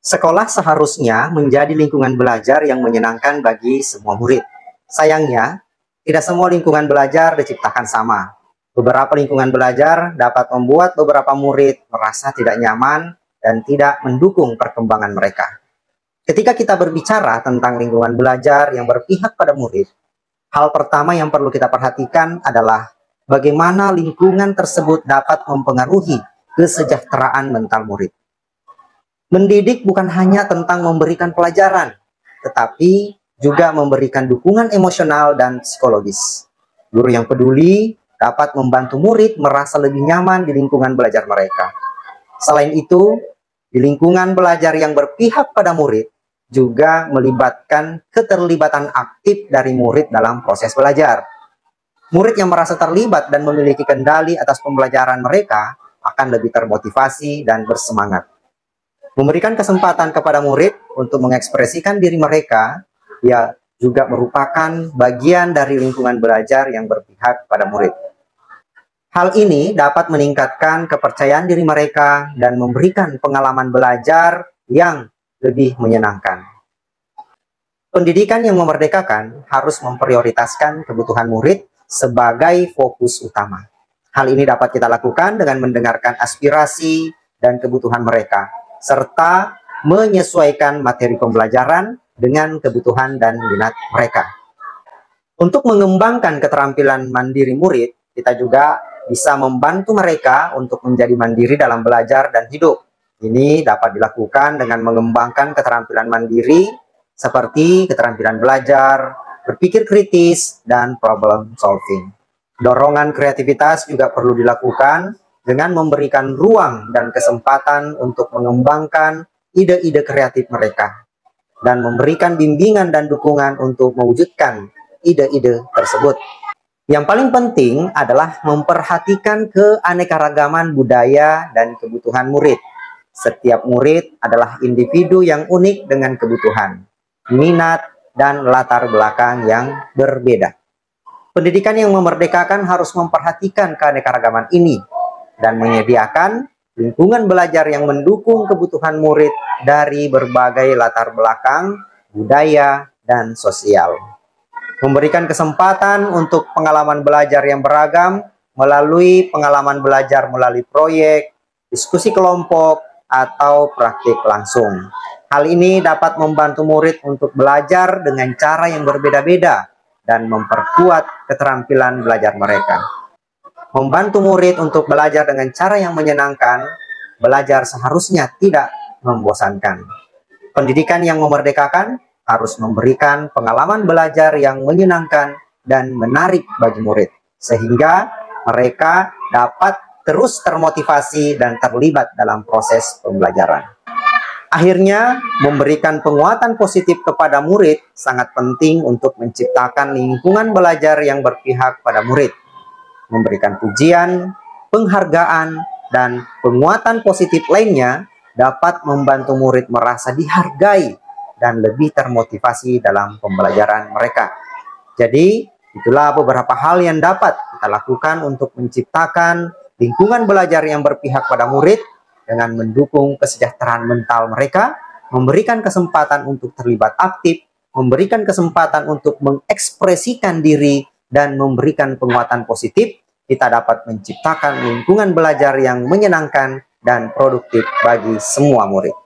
Sekolah seharusnya menjadi lingkungan belajar yang menyenangkan bagi semua murid. Sayangnya, tidak semua lingkungan belajar diciptakan sama. Beberapa lingkungan belajar dapat membuat beberapa murid merasa tidak nyaman dan tidak mendukung perkembangan mereka. Ketika kita berbicara tentang lingkungan belajar yang berpihak pada murid, hal pertama yang perlu kita perhatikan adalah bagaimana lingkungan tersebut dapat mempengaruhi kesejahteraan mental murid. Mendidik bukan hanya tentang memberikan pelajaran, tetapi juga memberikan dukungan emosional dan psikologis. Guru yang peduli dapat membantu murid merasa lebih nyaman di lingkungan belajar mereka. Selain itu, di lingkungan belajar yang berpihak pada murid juga melibatkan keterlibatan aktif dari murid dalam proses belajar. Murid yang merasa terlibat dan memiliki kendali atas pembelajaran mereka akan lebih termotivasi dan bersemangat. Memberikan kesempatan kepada murid untuk mengekspresikan diri mereka, ya juga merupakan bagian dari lingkungan belajar yang berpihak pada murid. Hal ini dapat meningkatkan kepercayaan diri mereka dan memberikan pengalaman belajar yang lebih menyenangkan. Pendidikan yang memerdekakan harus memprioritaskan kebutuhan murid sebagai fokus utama. Hal ini dapat kita lakukan dengan mendengarkan aspirasi dan kebutuhan mereka, serta menyesuaikan materi pembelajaran dengan kebutuhan dan minat mereka. Untuk mengembangkan keterampilan mandiri murid, kita juga bisa membantu mereka untuk menjadi mandiri dalam belajar dan hidup. Ini dapat dilakukan dengan mengembangkan keterampilan mandiri seperti keterampilan belajar, berpikir kritis, dan problem solving. Dorongan kreativitas juga perlu dilakukan dengan memberikan ruang dan kesempatan untuk mengembangkan ide-ide kreatif mereka dan memberikan bimbingan dan dukungan untuk mewujudkan ide-ide tersebut. Yang paling penting adalah memperhatikan keanekaragaman budaya dan kebutuhan murid. Setiap murid adalah individu yang unik dengan kebutuhan, minat, dan latar belakang yang berbeda. Pendidikan yang memerdekakan harus memperhatikan keanekaragaman ini dan menyediakan lingkungan belajar yang mendukung kebutuhan murid dari berbagai latar belakang, budaya, dan sosial. Memberikan kesempatan untuk pengalaman belajar yang beragam melalui pengalaman belajar melalui proyek, diskusi kelompok, atau praktik langsung. Hal ini dapat membantu murid untuk belajar dengan cara yang berbeda-beda dan memperkuat keterampilan belajar mereka. Membantu murid untuk belajar dengan cara yang menyenangkan, belajar seharusnya tidak membosankan. Pendidikan yang memerdekakan harus memberikan pengalaman belajar yang menyenangkan dan menarik bagi murid, sehingga mereka dapat terus termotivasi dan terlibat dalam proses pembelajaran. Akhirnya, memberikan penguatan positif kepada murid sangat penting untuk menciptakan lingkungan belajar yang berpihak pada murid. Memberikan pujian, penghargaan, dan penguatan positif lainnya dapat membantu murid merasa dihargai dan lebih termotivasi dalam pembelajaran mereka. Jadi, itulah beberapa hal yang dapat kita lakukan untuk menciptakan lingkungan belajar yang berpihak pada murid dengan mendukung kesejahteraan mental mereka, memberikan kesempatan untuk terlibat aktif, memberikan kesempatan untuk mengekspresikan diri, dan memberikan penguatan positif. Kita dapat menciptakan lingkungan belajar yang menyenangkan dan produktif bagi semua murid.